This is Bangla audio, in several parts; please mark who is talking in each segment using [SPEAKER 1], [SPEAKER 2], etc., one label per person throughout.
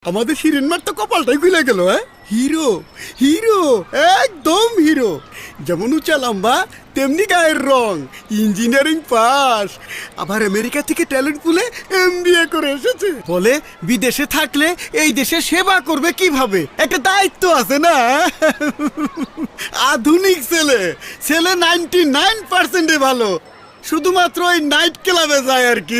[SPEAKER 1] আমাদের হিরেনমার তো কপালটাই খুলে গেল। হিরো হিরো একদম হিরো। যেমন উঁচা লম্বা তেমনি গায়ের রং, ইঞ্জিনিয়ারিং পাস, আবার আমেরিকা থেকে ট্যালেন্ট পুলে MBA করে এসেছে। বলে বিদেশে থাকলে এই দেশে সেবা করবে কিভাবে, একটা দায়িত্ব আছে না। আধুনিক ছেলে, ছেলে 99% ভালো, শুধুমাত্র ওই নাইট ক্লাবে যায় আর কি।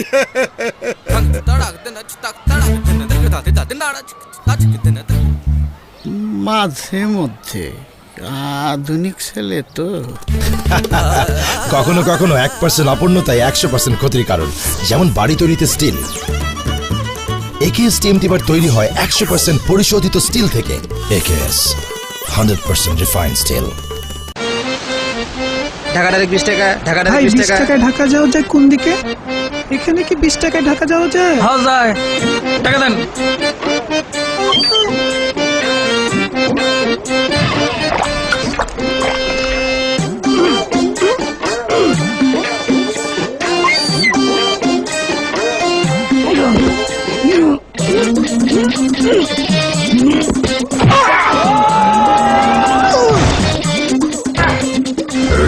[SPEAKER 1] মাঝে মধ্যে আধুনিক ছেলে তো।
[SPEAKER 2] কখনো কখনো 1% অপূর্ণতাই 100% ক্ষতির কারণ। যেমন বাড়ি তৈরিতে স্টিল, AKS TMT বার তৈরি হয় 100% পরিশোধিত স্টিল থেকে। AKS 100% refined still.
[SPEAKER 3] ঢাকা 20 টাকা, ঢাকা 20 টাকা।
[SPEAKER 4] 20 টাকায় ঢাকা যাওয়া যায় কোন দিকে? এখানে কি 20 টাকায় ঢাকা যাওয়া যায়?
[SPEAKER 3] হ্যাঁ যায়। টাকা দেন।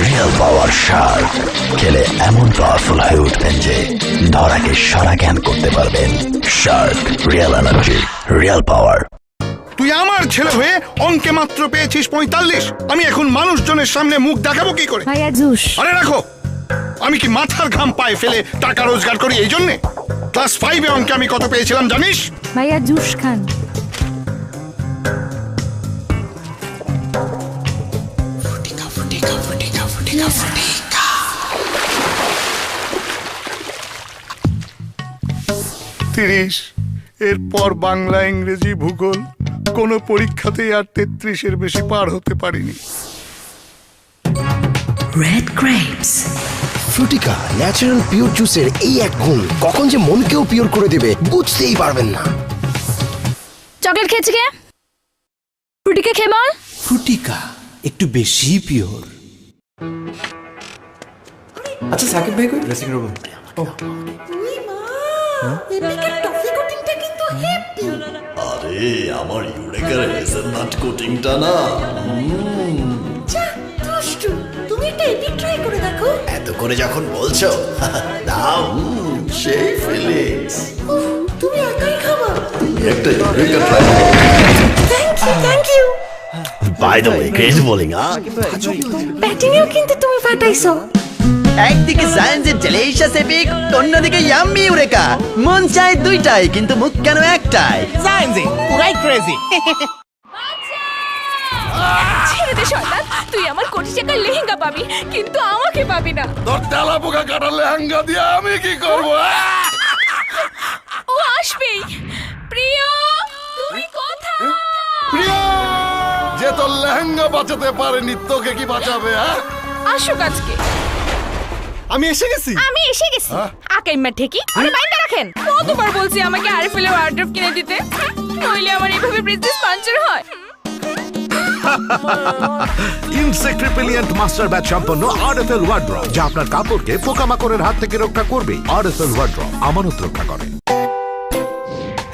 [SPEAKER 5] রিয়েল পাওয়ার শার্ক খেলে এমন পাওয়ারফুল হয়ে উঠবেন যে ধরাকে সারা জ্ঞান করতে পারবেন। Shark, real energy, real power.
[SPEAKER 6] তুই আমার ছেলে হয়ে অঙ্কে মাত্র পেয়েছিস 45। আমি এখন মানুষজনের সামনে মুখ দেখাবো কি করে?
[SPEAKER 7] ভাইয়া জুস।
[SPEAKER 6] আরে রাখো, আমি কি মাথার ঘাম পায়ে ফেলে টাকা রোজগার করি এই জন্যে? ক্লাস 5 অঙ্কে আমি কত পেয়েছিলাম জানিস?
[SPEAKER 7] ভাইয়া জুস খান।
[SPEAKER 6] তিরিশ। এরপর বাংলা, ইংরেজি, ভূগোল কোনো পরীক্ষাতেই আর 33-এর বেশি পার হতে পারিনি।
[SPEAKER 8] Red grapes,
[SPEAKER 2] Frutika natural pure জুসের এই এক গুণ কখন যে মনকেও পিওর করে দেবে বুঝতেই পারবেন না।
[SPEAKER 7] চকলেট খেয়েছি কে? ফ্রুটিকে খেয়ে বল।
[SPEAKER 9] ফ্রুটিকা একটু বেশি পিওর। আচ্ছা সাকিব ভাই কই ড্রেসিং রুম?
[SPEAKER 5] আরে আমার ইউরেকার হেজেলনাট কোটিংটা না।
[SPEAKER 8] তুমি এটা এডিট ট্রাই করে দেখো।
[SPEAKER 5] এত করে যখন বলছো দাও, সেই ফিলিংস।
[SPEAKER 8] তুমি একাই খাবা।
[SPEAKER 5] একটা ইউরেকা ট্রাই করো।
[SPEAKER 8] Thank you.
[SPEAKER 5] By the way, great bowling.
[SPEAKER 8] ব্যাটিংও কিন্তু তুমি ফাটাইছো।
[SPEAKER 3] একদিকে সায়েন্সের ডেলিশিয়াস এপিক, অন্যদিকে ইয়াম্মি ইউরেকা। মন চায় দুইটাই, কিন্তু মুখ কেন একটাই?
[SPEAKER 9] সায়েন্সে পুরাই ক্রেজি।
[SPEAKER 7] ছেড়ে দে শয়তান, তুই আমার কোটি টাকার লেহেঙ্গা পাবি, কিন্তু আমাকে পাবি না।
[SPEAKER 6] তোর তেলা পোকা কাটা লেহেঙ্গা দিয়ে আমি কি করব?
[SPEAKER 7] ও আসবেই। প্রিয়, তুমি কোথায়?
[SPEAKER 6] প্রিয়, যে তোর লেহেঙ্গা বাঁচাতে পারেনি তোকে কি বাঁচাবে?
[SPEAKER 7] আসুক আজকে।
[SPEAKER 1] আমি এসে গেছি।
[SPEAKER 7] আমি এসে গেছি। আকাইম্মা ঠেকি আরে বাইন্দা রাখেন। কতবার বলছি আমাকে আরএফএল ওয়ার্ড্রপ কিনে দিতে, নইলে আমার এইভাবে বিজনেস পাঞ্চার হয়।
[SPEAKER 10] ইনসেক্ট রিপেলিয়েন্ট মাস্টার ব্যাচ সম্পন্ন আরএফএল ওয়ার্ড্রপ, যা আপনার কাপড়কে পোকামাকড়ের হাত থেকে রক্ষা করবে। আরএফএল ওয়ার্ড্রপ আমানত রক্ষা করে।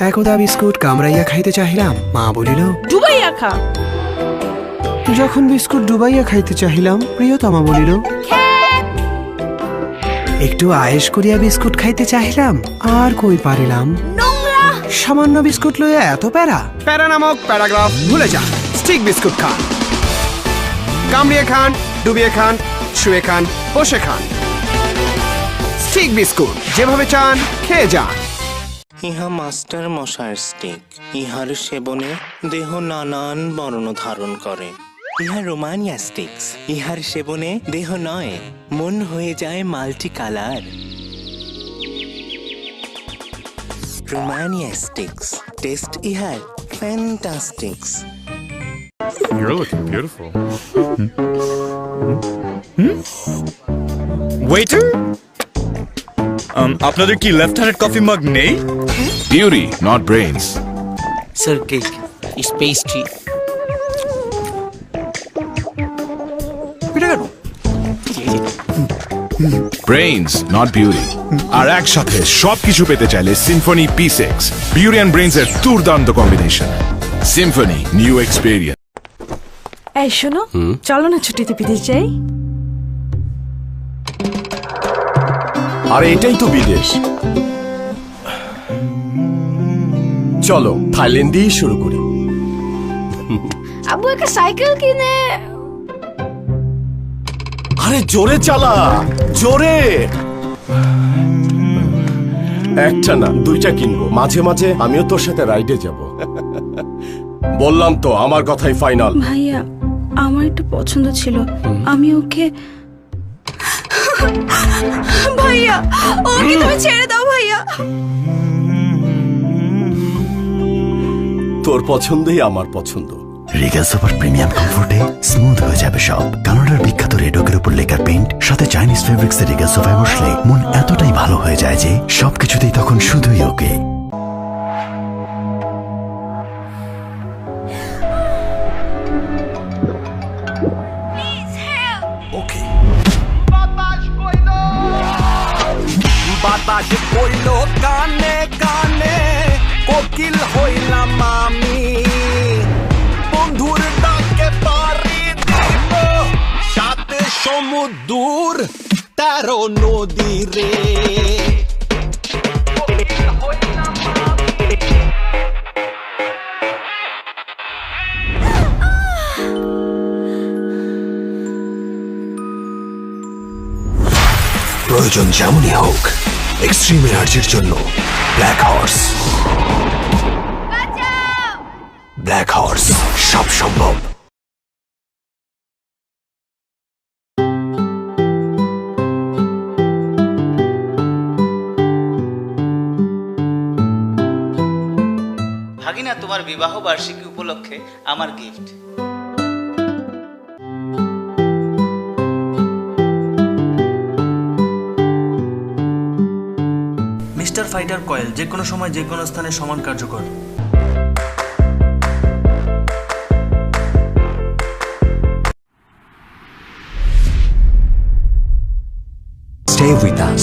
[SPEAKER 4] একদা বিস্কুট কামড়াইয়া খাইতে চাহিলাম, মা বলিল
[SPEAKER 7] ডুবাইয়া খা।
[SPEAKER 4] যখন বিস্কুট ডুবাইয়া খাইতে চাহিলাম, প্রিয়তমা বলিল একটু আয়েশ করিয়া বিস্কুট খাইতে চাহিলাম, আর কই পারিলাম। সামান্য বিস্কুট লইয়া এত প্যারা। প্যারা নামক প্যারাগ্রাফ ভুলে যান। স্টিক বিস্কুট খান, কামড়িয়ে খান, ডুবিয়ে খান, শুয়ে খান, বসে খান। স্টিক বিস্কুট যেভাবে চান খেয়ে যান।
[SPEAKER 11] ইহা মাস্টার মশার স্টিক। ইহার সেবনে দেহ নানান বর্ণ ধারণ করে। ইহা রোমানিয়া স্টিক্স। ইহার সেবনে দেহ নয়, মন হয়ে যায় multi colour. Romania sticks, test ইহার ফ্যান্টাস্টিক্স।
[SPEAKER 10] You're looking beautiful.
[SPEAKER 9] ওয়েটার, আপনাদের কি লেফট হ্যান্ডেড কফি মাগ নেই?
[SPEAKER 10] Beauty, not brains.
[SPEAKER 3] Sir cake, pastry.
[SPEAKER 4] এটা কেন?
[SPEAKER 12] ব্রেইনস নট বিউটি আর একসাথে সবকিছু পেতে চাইলে Symphony P6 beauty and brains এর দুর্দান্ত কম্বিনেশন সিম্ফনি নিউ এক্সপেরিয়েন্স।
[SPEAKER 13] এই শোনো, চলো না ছুটিতে বিদেশ যাই।
[SPEAKER 14] আর এটাই তো বিদেশ। চলো থাইল্যান্ড দিয়েই শুরু করি।
[SPEAKER 8] আব্বু একটা সাইকেল কিনে।
[SPEAKER 14] আরে জোরে চালা, জোরে। একটা না, দুইটা কিনবো। মাঝে মাঝে আমিও তোর সাথে রাইডে যাব। বললাম তো আমার কথাই ফাইনাল।
[SPEAKER 13] ভাইয়া, আমার একটা পছন্দ ছিল, আমি ওকে। ভাইয়া, ওকে তুমি ছেড়ে দাও ভাইয়া।
[SPEAKER 14] তোর পছন্দই আমার পছন্দ।
[SPEAKER 5] রিগেল সুপার প্রিমিয়াম কমফোর্টে স্মুথ হয়ে যাবে সব। কানাডার বিখ্যাত রেডকের উপর লেকার পেইন্ট সাথে চাইনিজ ফেব্রিক্সের রিগেল সোফায় বসলে মন এতটাই ভালো হয়ে যায় যে সবকিছুতেই তখন শুধুই ওকে।
[SPEAKER 15] বাতাস কইল কানে কানে, কোকিল হইলাম আমি। বন্ধুর ডাকে পারি দিব সাথে সমুদ্র 13 নদী রে।
[SPEAKER 5] প্রয়োজন যেমনই হোক, এক্সট্রিম এনার্জির জন্য ব্ল্যাক হর্স। ব্ল্যাক হর্স, সব সম্ভব।
[SPEAKER 16] ভাগিনা, তোমার বিবাহ বার্ষিকী উপলক্ষে আমার গিফট।
[SPEAKER 17] মিস্টার ফাইটার কয়েল, যে কোনো সময় যে কোনো স্থানে সমান কার্যকর।
[SPEAKER 5] Stay with us